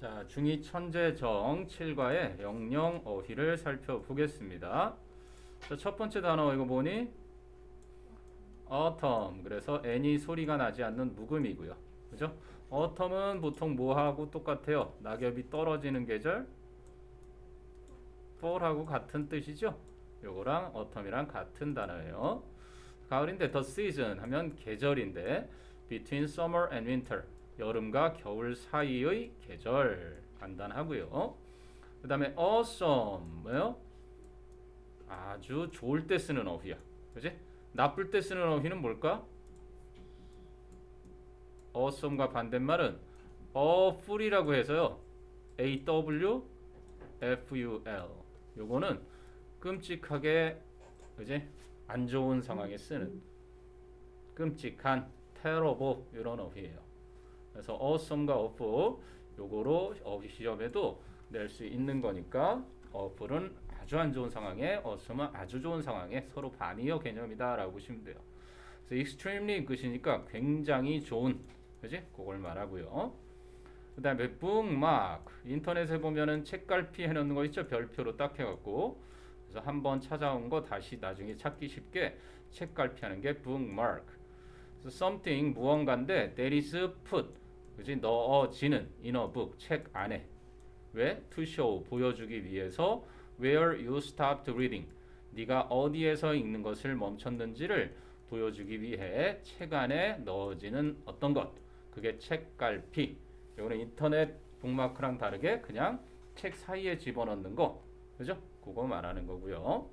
자, 중2 천재정 7과의 영영 어휘를 살펴보겠습니다. 자, 첫 번째 단어 이거 보니 autumn. 그래서 any 소리가 나지 않는 묵음이고요. 그죠? autumn은 보통 뭐하고 똑같아요? 낙엽이 떨어지는 계절? fall하고 같은 뜻이죠? 요거랑 autumn이랑 같은 단어예요. 가을인데 the season 하면 계절인데 between summer and winter 여름과 겨울 사이의 계절 간단하고요. 그 다음에 awesome 뭐요? 아주 좋을 때 쓰는 어휘야. 그지? 나쁠 때 쓰는 어휘는 뭘까? awesome과 반대말은 awful이라고 해서요. awful 요거는 끔찍하게 그지? 안 좋은 상황에 쓰는 끔찍한 terrible 이런 어휘예요. 그래서 awesome과 awful 요거로 어휘 시험에도 낼 수 있는 거니까 awful은 아주 안 좋은 상황에 awesome은 아주 좋은 상황에 서로 반이어 개념이다라고 보시면 돼요. 그래서 extremely 끝이니까 굉장히 좋은 그지? 그걸 말하고요. 그 다음에 bookmark 인터넷에 보면은 책갈피 해놓는 거 있죠? 별표로 딱 해갖고 그래서 한번 찾아온 거 다시 나중에 찾기 쉽게 책갈피하는 게 bookmark. 그래서 something 무언가인데 that is put 그지? 넣어지는 in a book 책 안에 왜? to show 보여주기 위해서 where you stopped reading 네가 어디에서 읽는 것을 멈췄는지를 보여주기 위해 책 안에 넣어지는 어떤 것 그게 책갈피. 이거는 인터넷 북마크랑 다르게 그냥 책 사이에 집어넣는 거 그죠? 그거 말하는 거고요.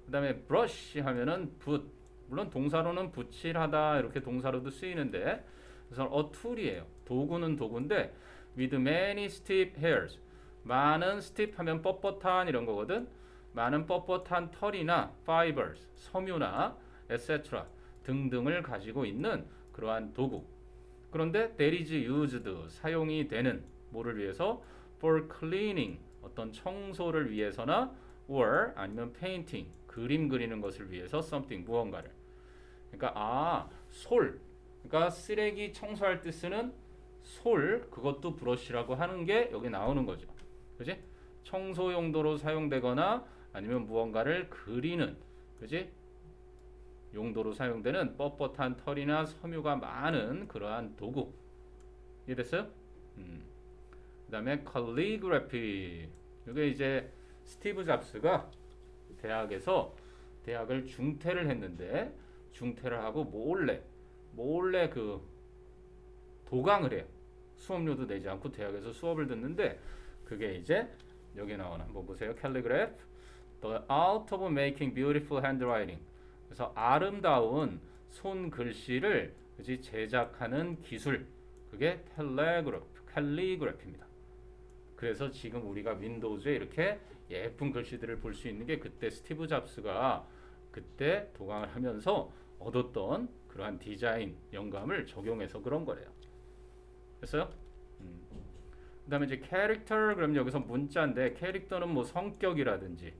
그 다음에 brush 하면은 붓 물론 동사로는 붓칠하다 이렇게 동사로도 쓰이는데 그래서 a tool이에요. 도구는 도구인데 with many stiff hairs 많은 stiff 하면 뻣뻣한 이런 거거든. 많은 뻣뻣한 털이나 fibers 섬유나 etc 등등을 가지고 있는 그러한 도구. 그런데 that is used 사용이 되는 뭐를 위해서 for cleaning 어떤 청소를 위해서나 or 아니면 painting 그림 그리는 것을 위해서 something 무언가를. 그러니까 솔 그러니까 쓰레기 청소할 때 쓰는 솔 그것도 브러쉬라고 하는 게 여기 나오는 거죠. 그지? 청소 용도로 사용되거나 아니면 무언가를 그리는 그지? 용도로 사용되는 뻣뻣한 털이나 섬유가 많은 그러한 도구. 이해됐어요? 그 다음에 calligraphy 이게 이제 스티브 잡스가 대학을 중퇴를 했는데 중퇴를 하고 몰래 그 도강을 해요. 수업료도 내지 않고 대학에서 수업을 듣는데 그게 이제 여기 나오는 한번 보세요. calligraph the art of making beautiful handwriting 그래서 아름다운 손글씨를 그지 제작하는 기술 그게 캘리그래피입니다. 그래서 지금 우리가 윈도우즈에 이렇게 예쁜 글씨들을 볼 수 있는 게 그때 스티브 잡스가 그때 도강을 하면서 얻었던 그러한 디자인 영감을 적용해서 그런 거래요. 됐어요? 그 다음에 이제 캐릭터 그럼 여기서 문자인데 캐릭터는 뭐 성격이라든지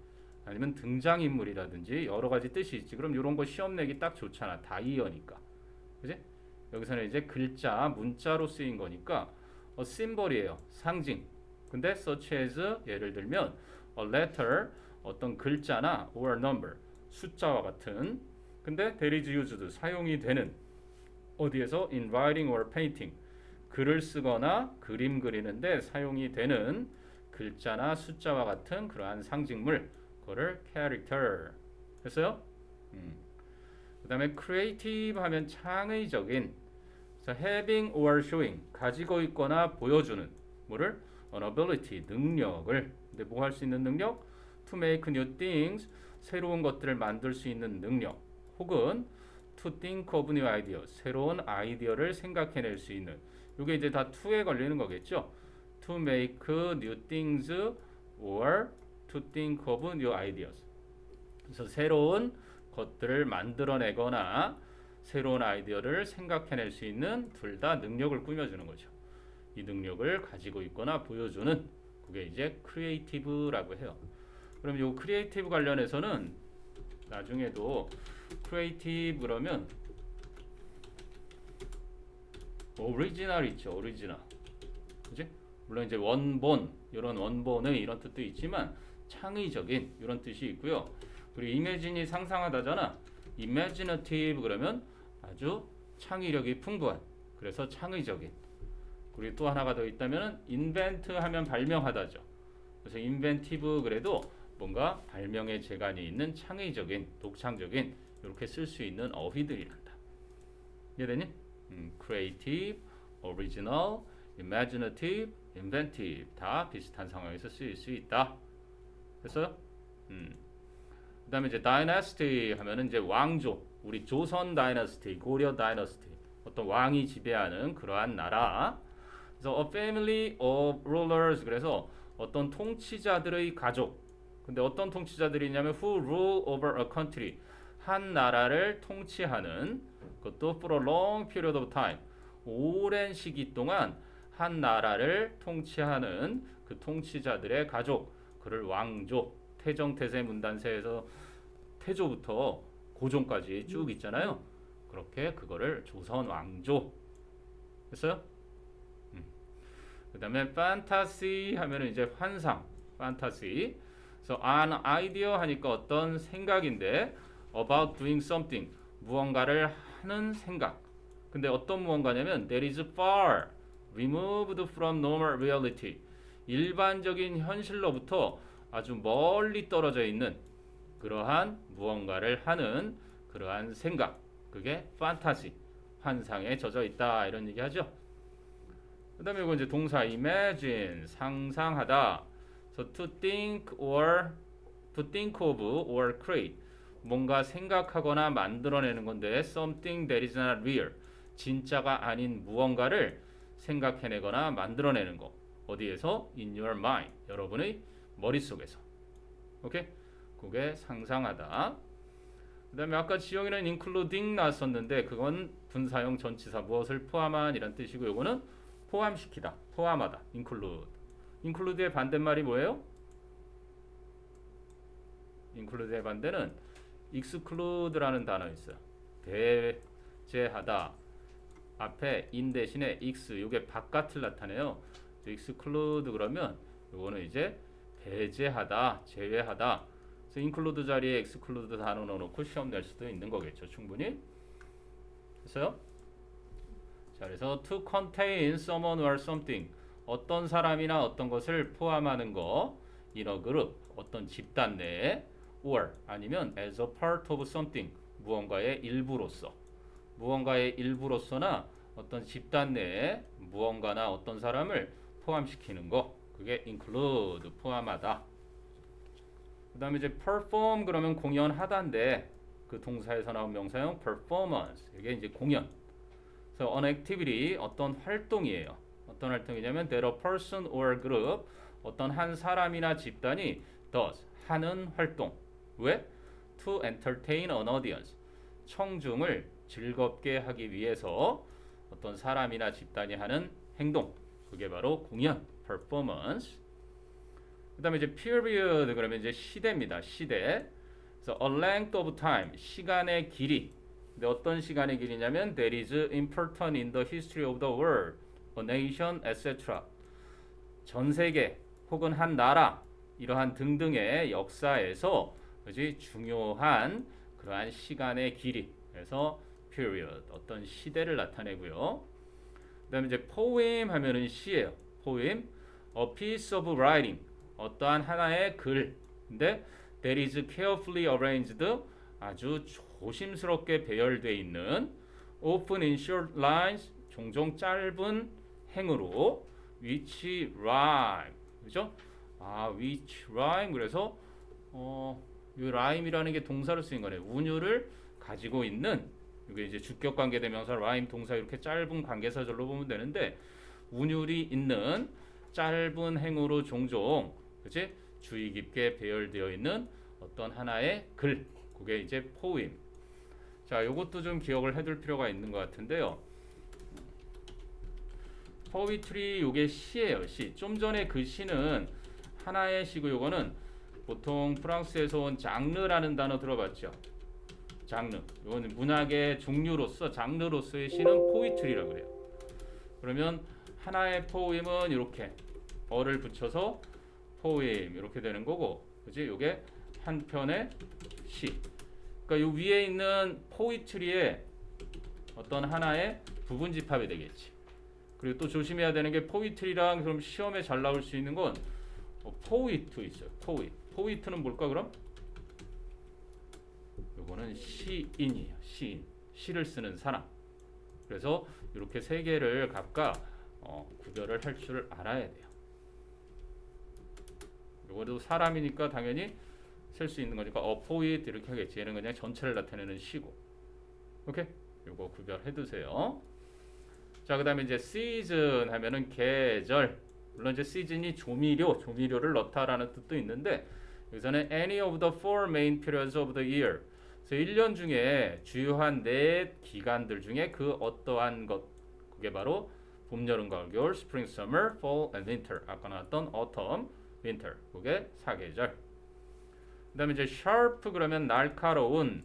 아니면 등장인물이라든지 여러 가지 뜻이 있지. 그럼 이런 거 시험 내기 딱 좋잖아. 다이어니까. 그지? 여기서는 이제 글자, 문자로 쓰인 거니까 심벌이에요. 상징. 근데 such as 예를 들면 a letter 어떤 글자나 or number 숫자와 같은 근데 that is used 사용이 되는 어디에서 in writing or painting 글을 쓰거나 그림 그리는데 사용이 되는 글자나 숫자와 같은 그러한 상징물 그거를 character 했어요? 그 다음에 creative 하면 창의적인 그래서 having or showing 가지고 있거나 보여주는 뭐를? an ability 능력을 근데 뭐 할 수 있는 능력? to make new things 새로운 것들을 만들 수 있는 능력 혹은 to think of new ideas 새로운 아이디어를 생각해낼 수 있는 이게 이제 다 to에 걸리는 거겠죠. to make new things or to think of new ideas 그래서 새로운 것들을 만들어내거나 새로운 아이디어를 생각해낼 수 있는 둘 다 능력을 꾸며주는 거죠. 이 능력을 가지고 있거나 보여주는 그게 이제 크리에이티브라고 해요. 그럼 이 크리에이티브 관련해서는 나중에도 크리에이티브 그러면 오리지널 있죠. 오리지널. 그지? 물론 이제 원본 이런 원본의 이런 뜻도 있지만 창의적인 이런 뜻이 있고요. 그리고 imagine이 상상하다잖아. imaginative 그러면 아주 창의력이 풍부한, 그래서 창의적인. 그리고 또 하나가 더 있다면 invent 하면 발명하다죠. 그래서 inventive 그래도 뭔가 발명의 재간이 있는 창의적인, 독창적인 이렇게 쓸 수 있는 어휘들이란다. 이해되니? creative, original, imaginative, inventive 다 비슷한 상황에서 쓰일 수 있다. 됐어요? 그다음에 이제 dynasty 하면은 이제 왕조, 우리 조선 다이너스티, 고려 다이너스티, 어떤 왕이 지배하는 그러한 나라. 그래서 a family of rulers, 그래서 어떤 통치자들의 가족. 근데 어떤 통치자들이냐면 who rule over a country, 한 나라를 통치하는, 그것도 for a long period of time, 오랜 시기 동안 한 나라를 통치하는 그 통치자들의 가족, 그를 왕조, 태정태세 문단세에서 태조부터 고종까지 쭉 있잖아요. 그렇게 그거를 조선 왕조 했어요. 그다음에 fantasy 하면은 이제 환상, fantasy. 그래서 an idea 하니까 어떤 생각인데 about doing something, 무언가를 하는 생각. 근데 어떤 무언가냐면 that is far removed from normal reality, 일반적인 현실로부터 아주 멀리 떨어져 있는 그러한 무언가를 하는 그러한 생각, 그게 판타지, 환상에 젖어 있다 이런 얘기하죠. 그다음에 이거 이제 동사 imagine, 상상하다. So to think of or create, 뭔가 생각하거나 만들어내는 건데 something that is not real, 진짜가 아닌 무언가를 생각해내거나 만들어내는 거. 어디에서? In your mind, 여러분의 머릿속에서. 오케이? 그게 상상하다. 그 다음에 아까 지영이는 including 나왔었는데 그건 분사형 전치사, 무엇을 포함한 이란 뜻이고, 요거는 포함시키다, 포함하다, include의 반대말이 뭐예요? include의 반대는 exclude라는 단어 있어요. 배제하다, 앞에 in 대신에 x, 요게 바깥을 나타내요. exclude 그러면 요거는 이제 배제하다, 제외하다. 그래서 include 자리에 exclude 단어 넣어놓고 시험 낼 수도 있는 거겠죠, 충분히. 됐어요? 자, 그래서 to contain someone or something, 어떤 사람이나 어떤 것을 포함하는 거, in a group, 어떤 집단 내에, or 아니면 as a part of something, 무언가의 일부로서, 무언가의 일부로서나 어떤 집단 내에 무언가나 어떤 사람을 포함시키는 거, 그게 include, 포함하다. 그 다음에 이제 perform 그러면 공연하다인데 그 동사에서 나온 명사형 performance, 이게 이제 공연. 그래서 an activity, 어떤 활동이에요. 어떤 활동이냐면 that a person or group, 어떤 한 사람이나 집단이 does, 하는 활동. 왜? To entertain an audience, 청중을 즐겁게 하기 위해서 어떤 사람이나 집단이 하는 행동, 그게 바로 공연, performance. 그 다음에 이제 period 그러면 이제 시대입니다. 시대. 그래서 a length of time, 시간의 길이. 근데 어떤 시간의 길이냐면 that is important in the history of the world, a nation, etc. 전 세계 혹은 한 나라, 이러한 등등의 역사에서 그지 중요한 그러한 시간의 길이. 그래서 period, 어떤 시대를 나타내고요. 그다음에 이제 poem 하면은 시예요. poem, a piece of writing, 어떠한 하나의 글. 근데 that is carefully arranged, 아주 조심스럽게 배열되어 있는, often in short lines, 종종 짧은 행으로, which rhyme, 그죠? which rhyme. 그래서 이 rhyme이라는 게 동사로 쓰인 거네요. 운율을 가지고 있는, 이게 이제 주격 관계 대명사, rhyme 동사, 이렇게 짧은 관계사절로 보면 되는데 운율이 있는 짧은 행으로 종종, 그치? 주의 깊게 배열되어 있는 어떤 하나의 글, 그게 이제 poem. 자, 요것도 좀 기억을 해둘 필요가 있는 것 같은데요. poetry, 요게 시예요. 시. 좀 전에 그 시는 하나의 시고, 요거는 보통 프랑스에서 온 장르라는 단어 들어봤죠? 장르. 이거는 문학의 종류로서, 장르로서의 시는 포이트리라고 그래요. 그러면 하나의 포임은 이렇게 어를 붙여서 poem 이렇게 되는 거고, 그지? 요게 한 편의 시. 그러니까 요 위에 있는 poetry의 어떤 하나의 부분 집합이 되겠지. 그리고 또 조심해야 되는 게 poetry랑 그럼 시험에 잘 나올 수 있는 건 poet 있어요. poet는 뭘까 그럼? 요거는 시인이에요. 시인. 시를 쓰는 사람. 그래서 이렇게 세 개를 각각 구별을 할 줄 알아야 돼요. 요거도 사람이니까 당연히 쓸 수 있는 거니까 poet 이렇게 하겠지. 얘는 그냥 전체를 나타내는 시고. 오케이? 요거 구별해 두세요. 자, 그다음에 이제 season 하면은 계절. 물론 이제 season이 조미료를 넣다라는 뜻도 있는데 여기서는 any of the four main periods of the year. 그래서 1년 중에 주요한 네 기간들 중에 그 어떠한 것, 그게 바로 봄, 여름, 가을, 겨울, spring, summer, fall and winter. 아까 나왔던 autumn, winter. 그게 사계절. 그다음에 이제 sharp 그러면 날카로운.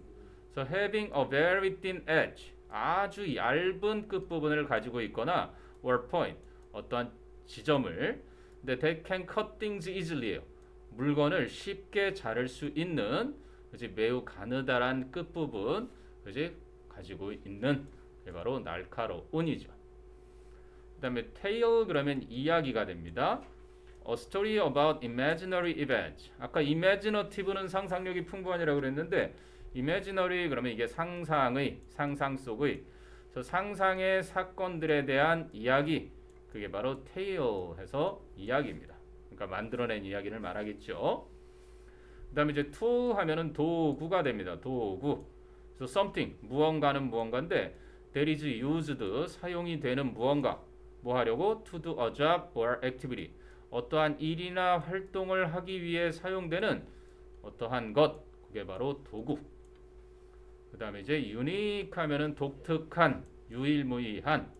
So having a very thin edge. 아주 얇은 끝부분을 가지고 있거나 or point. 어떠한 지점을. 근데 they can cut things easily예요. 물건을 쉽게 자를 수 있는, 그지, 매우 가느다란 끝부분, 그지, 가지고 있는 게 바로 날카로운이죠. 그다음에 tale 그러면 이야기가 됩니다. A story about imaginary events. 아까 imaginative는 상상력이 풍부한이라고 그랬는데 imaginary 그러면 이게 상상 속의, 그래서 상상의 사건들에 대한 이야기, 그게 바로 tale 해서 이야기입니다. 그러니까 만들어낸 이야기를 말하겠죠. 그다음에 이제 tool 하면은 도구가 됩니다. 도구. 그래서 something 무언가는 무언가인데 that is used 사용이 되는 무언가. 뭐 하려고? to do a job or activity. 어떠한 일이나 활동을 하기 위해 사용되는 어떠한 것. 그게 바로 도구. 그다음에 이제 unique 하면은 독특한, 유일무이한.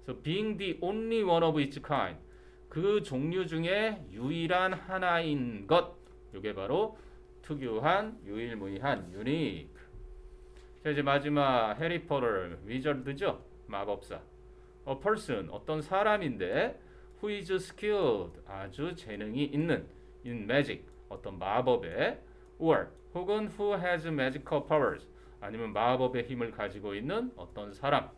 So being the only one of its kind. 그 종류 중에 유일한 하나인 것. 이게 바로 특유한, 유일무이한, unique. 자, 이제 마지막 해리포터, 위저드죠. 마법사. A person, 어떤 사람인데 who is skilled, 아주 재능이 있는 in magic, 어떤 마법에 or 혹은 who has magical powers, 아니면 마법의 힘을 가지고 있는 어떤 사람.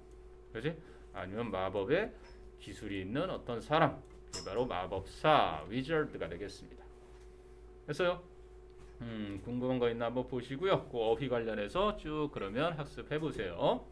그렇지? 아니면 마법의 기술이 있는 어떤 사람. 이게 바로 마법사, 위저드가 되겠습니다. 됐어요? 궁금한 거 있나 한번 보시고요. 그 어휘 관련해서 쭉 그러면 학습해 보세요.